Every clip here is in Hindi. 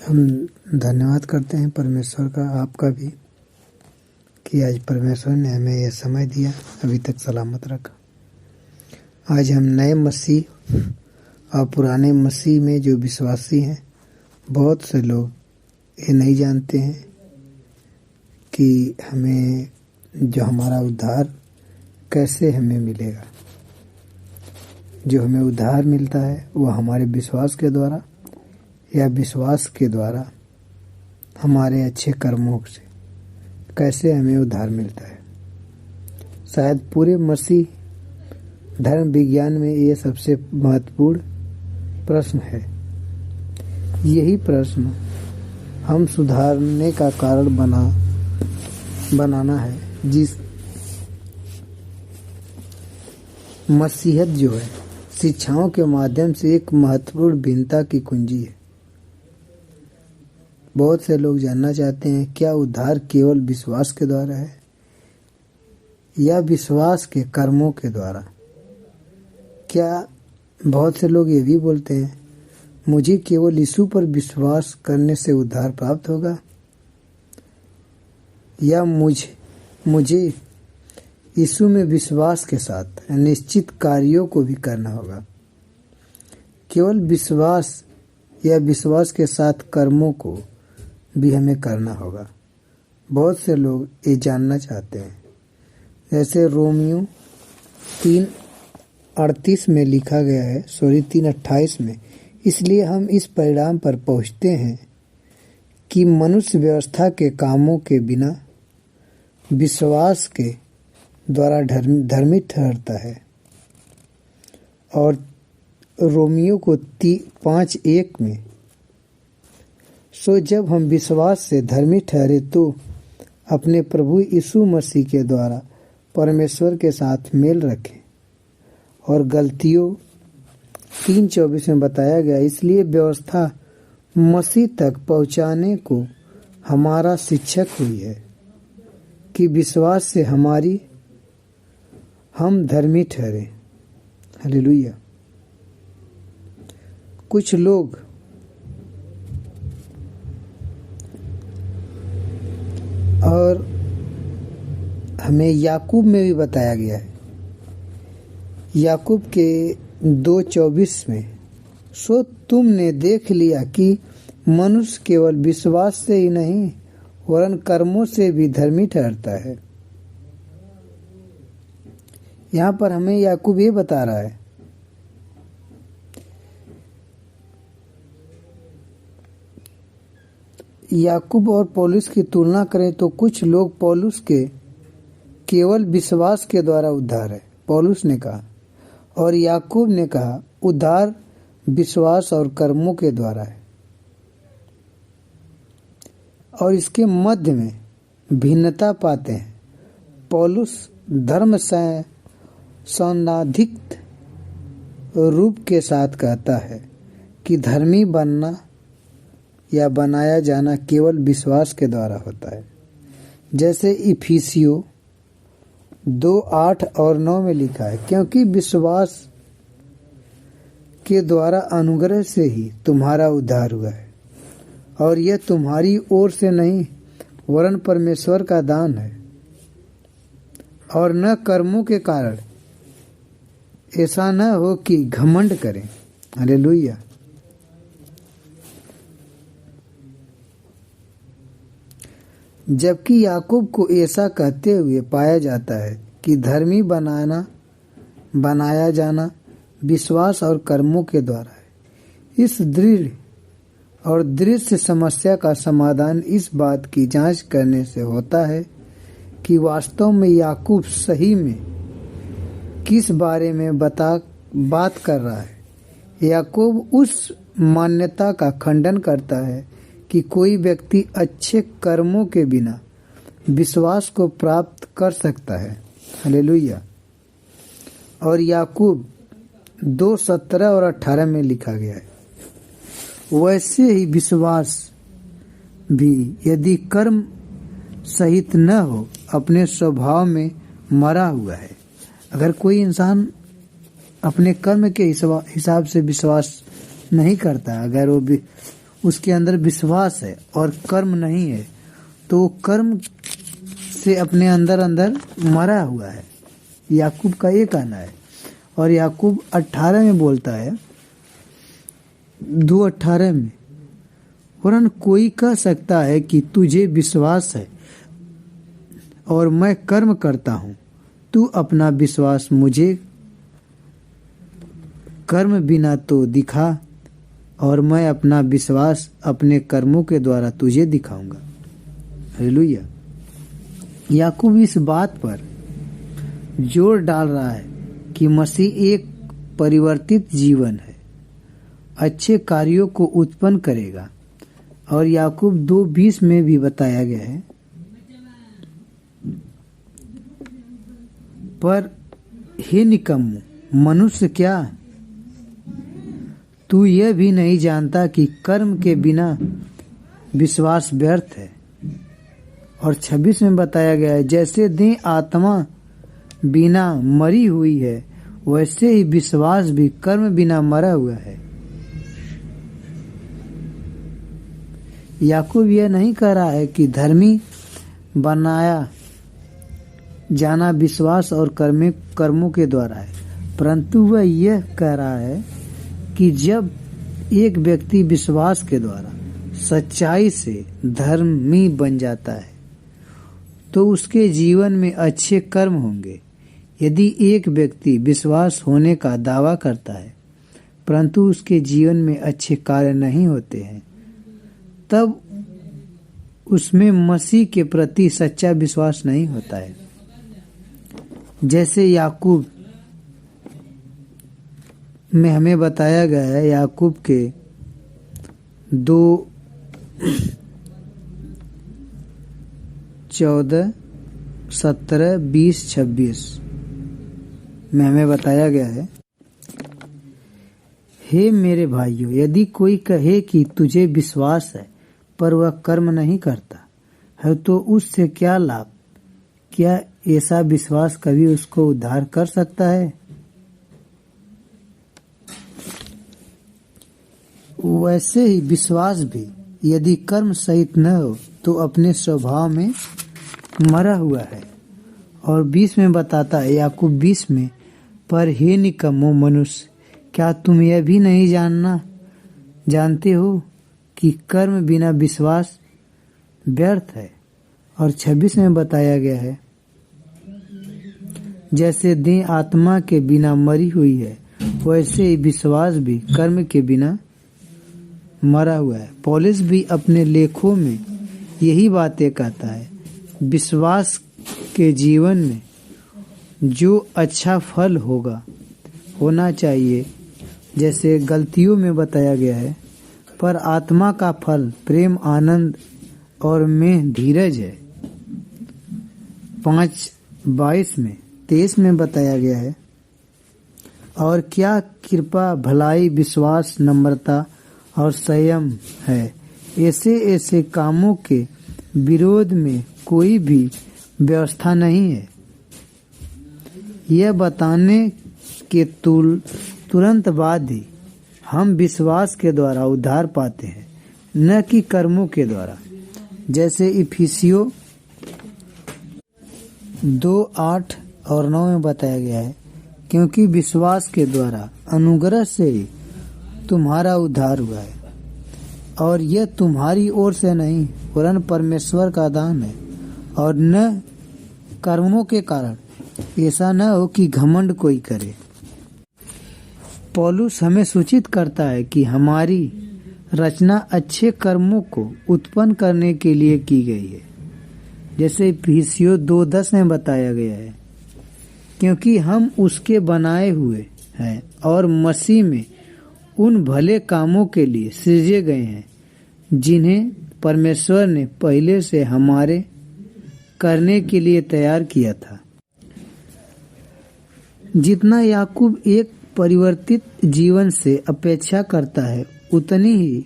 हम धन्यवाद करते हैं परमेश्वर का, आपका भी, कि आज परमेश्वर ने हमें यह समय दिया, अभी तक सलामत रखा। आज हम नए मसीह और पुराने मसीह में जो विश्वासी हैं, बहुत से लोग ये नहीं जानते हैं कि हमें जो हमारा उद्धार कैसे हमें मिलेगा। जो हमें उद्धार मिलता है वह हमारे विश्वास के द्वारा या विश्वास के द्वारा हमारे अच्छे कर्मों से कैसे हमें उद्धार मिलता है। शायद पूरे मसीह धर्म विज्ञान में ये सबसे महत्वपूर्ण प्रश्न है। यही प्रश्न हम सुधारने का कारण बनाना है। जिस मसीहत जो है शिक्षाओं के माध्यम से एक महत्वपूर्ण भिन्नता की कुंजी है। बहुत से लोग जानना चाहते हैं क्या उद्धार केवल विश्वास के द्वारा है या विश्वास के कर्मों के द्वारा। क्या बहुत से लोग ये भी बोलते हैं मुझे केवल यीशु पर विश्वास करने से उद्धार प्राप्त होगा या मुझे यीशु में विश्वास के साथ निश्चित कार्यों को भी करना होगा। केवल विश्वास या विश्वास के साथ कर्मों को भी हमें करना होगा। बहुत से लोग ये जानना चाहते हैं। जैसे रोमियो 3:38 में लिखा गया है, 3:28 में, इसलिए हम इस परिणाम पर पहुंचते हैं कि मनुष्य व्यवस्था के कामों के बिना विश्वास के द्वारा धर्मी ठहरता है। और रोमियो को 5:1 में, सो जब हम विश्वास से धर्मी ठहरे तो अपने प्रभु यीशु मसीह के द्वारा परमेश्वर के साथ मेल रखें। और गलतियों 3:24 में बताया गया, इसलिए व्यवस्था मसीह तक पहुंचाने को हमारा शिक्षक हुई है कि विश्वास से हम धर्मी ठहरे। हालेलुया। कुछ लोग और हमें याकूब में भी बताया गया है, याकूब के 2:24 में, सो तुमने देख लिया कि मनुष्य केवल विश्वास से ही नहीं वरन कर्मों से भी धर्मी ठहरता है। यहाँ पर हमें याकूब ये बता रहा है याकूब और पौलुस की तुलना करें तो कुछ लोग पौलुस के केवल विश्वास के द्वारा उद्धार है, पौलुस ने कहा, और याकूब ने कहा उद्धार विश्वास और कर्मों के द्वारा है। और इसके मध्य में भिन्नता पाते हैं। पौलुस धर्म सौंदाधिक रूप के साथ कहता है कि धर्मी बनना या बनाया जाना केवल विश्वास के द्वारा होता है। जैसे इफिसियों 2:8 और 9 में लिखा है, क्योंकि विश्वास के द्वारा अनुग्रह से ही तुम्हारा उद्धार हुआ है, और यह तुम्हारी ओर से नहीं वरन परमेश्वर का दान है, और न कर्मों के कारण, ऐसा न हो कि घमंड करें। हालेलुया। जबकि याकूब को ऐसा कहते हुए पाया जाता है कि धर्मी बनाया जाना विश्वास और कर्मों के द्वारा है। इस दृढ़ और दृश्य समस्या का समाधान इस बात की जांच करने से होता है कि वास्तव में याकूब सही में किस बारे में बात कर रहा है। याकूब उस मान्यता का खंडन करता है कि कोई व्यक्ति अच्छे कर्मों के बिना विश्वास को प्राप्त कर सकता है। हालेलुया। और याकूब 2:17 और 18 में लिखा गया है, वैसे ही विश्वास भी यदि कर्म सहित न हो अपने स्वभाव में मरा हुआ है। अगर कोई इंसान अपने कर्म के हिसाब से विश्वास नहीं करता, अगर उसके अंदर विश्वास है और कर्म नहीं है, तो वो कर्म से अपने अंदर अंदर मरा हुआ है। याकूब का ये कहना है। और याकूब 18 में बोलता है, 2:18 में, वरन कोई कह सकता है कि तुझे विश्वास है और मैं कर्म करता हूँ, तू अपना विश्वास मुझे कर्म बिना तो दिखा, और मैं अपना विश्वास अपने कर्मों के द्वारा तुझे दिखाऊंगा। हालेलुया। याकूब इस बात पर जोर डाल रहा है कि मसीह एक परिवर्तित जीवन है, अच्छे कार्यों को उत्पन्न करेगा। और याकूब 2:20 में भी बताया गया है, पर हे निकम्मू मनुष्य क्या, तू यह भी नहीं जानता कि कर्म के बिना विश्वास व्यर्थ है। और 26 में बताया गया है, जैसे देह आत्मा बिना मरी हुई है, वैसे ही विश्वास भी कर्म बिना मरा हुआ है। याकूब यह नहीं कह रहा है कि धर्मी बनाया जाना विश्वास और कर्मों के द्वारा है, परंतु वह यह कह रहा है कि जब एक व्यक्ति विश्वास के द्वारा सच्चाई से धर्मी बन जाता है, तो उसके जीवन में अच्छे कर्म होंगे। यदि एक व्यक्ति विश्वास होने का दावा करता है, परंतु उसके जीवन में अच्छे कार्य नहीं होते हैं, तब उसमें मसीह के प्रति सच्चा विश्वास नहीं होता है। जैसे याकूब में हमें बताया गया है, याकूब के 2:14, 17, 20, 26 में हमें बताया गया है, हे मेरे भाइयों, यदि कोई कहे कि तुझे विश्वास है पर वह कर्म नहीं करता है, तो उससे क्या लाभ? क्या ऐसा विश्वास कभी उसको उद्धार कर सकता है? वैसे ही विश्वास भी यदि कर्म सहित न हो तो अपने स्वभाव में मरा हुआ है। और 20 में बताता है, याकूब 20 में, पर हे निकम्मो मनुष्य, क्या तुम यह भी नहीं जानते हो कि कर्म बिना विश्वास व्यर्थ है? और 26 में बताया गया है, जैसे देह आत्मा के बिना मरी हुई है, वैसे ही विश्वास भी कर्म के बिना मरा हुआ है। पौलुस भी अपने लेखों में यही बातें कहता है। विश्वास के जीवन में जो अच्छा फल होना चाहिए, जैसे गलतियों में बताया गया है, पर आत्मा का फल प्रेम, आनंद और में धीरज है। 5:22 में, 23 में बताया गया है, और क्या कृपा, भलाई, विश्वास, नम्रता और संयम है। ऐसे कामों के विरोध में कोई भी व्यवस्था नहीं है। यह बताने के तुरंत बाद ही हम विश्वास के द्वारा उद्धार पाते हैं, न कि कर्मों के द्वारा। जैसे इफिसियों 2:8 और 9 में बताया गया है, क्योंकि विश्वास के द्वारा अनुग्रह से ही तुम्हारा उद्धार हुआ है, और यह तुम्हारी ओर से नहीं वरन परमेश्वर का दान है, और न कर्मों के कारण, ऐसा न हो कि घमंड कोई करे। पौलुस हमें सूचित करता है कि हमारी रचना अच्छे कर्मों को उत्पन्न करने के लिए की गई है, जैसे इफिसियों 2:10 में बताया गया है, क्योंकि हम उसके बनाए हुए हैं और मसीह में उन भले कामों के लिए सृजे गए हैं जिन्हें परमेश्वर ने पहले से हमारे करने के लिए तैयार किया था। जितना याकूब एक परिवर्तित जीवन से अपेक्षा करता है, उतनी ही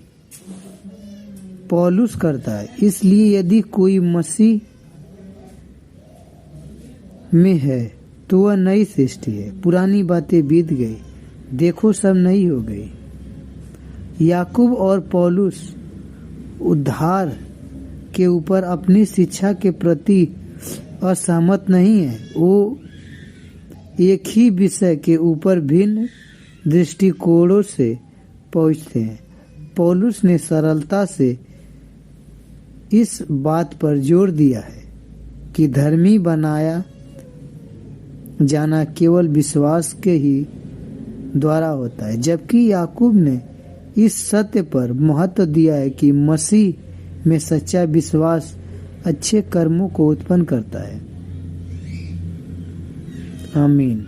पौलुस करता है। इसलिए यदि कोई मसीह में है तो वह नई सृष्टि है, पुरानी बातें बीत गई, देखो सब नई हो गई। याकूब और पौलुस उद्धार के ऊपर अपनी शिक्षा के प्रति असहमत नहीं है, वो एक ही विषय के ऊपर भिन्न दृष्टिकोणों से पहुंचते हैं। पौलुस ने सरलता से इस बात पर जोर दिया है कि धर्मी बनाया जाना केवल विश्वास के ही द्वारा होता है, जबकि याकूब ने इस सत्य पर महत्व दिया है कि मसीह में सच्चा विश्वास अच्छे कर्मों को उत्पन्न करता है। आमीन।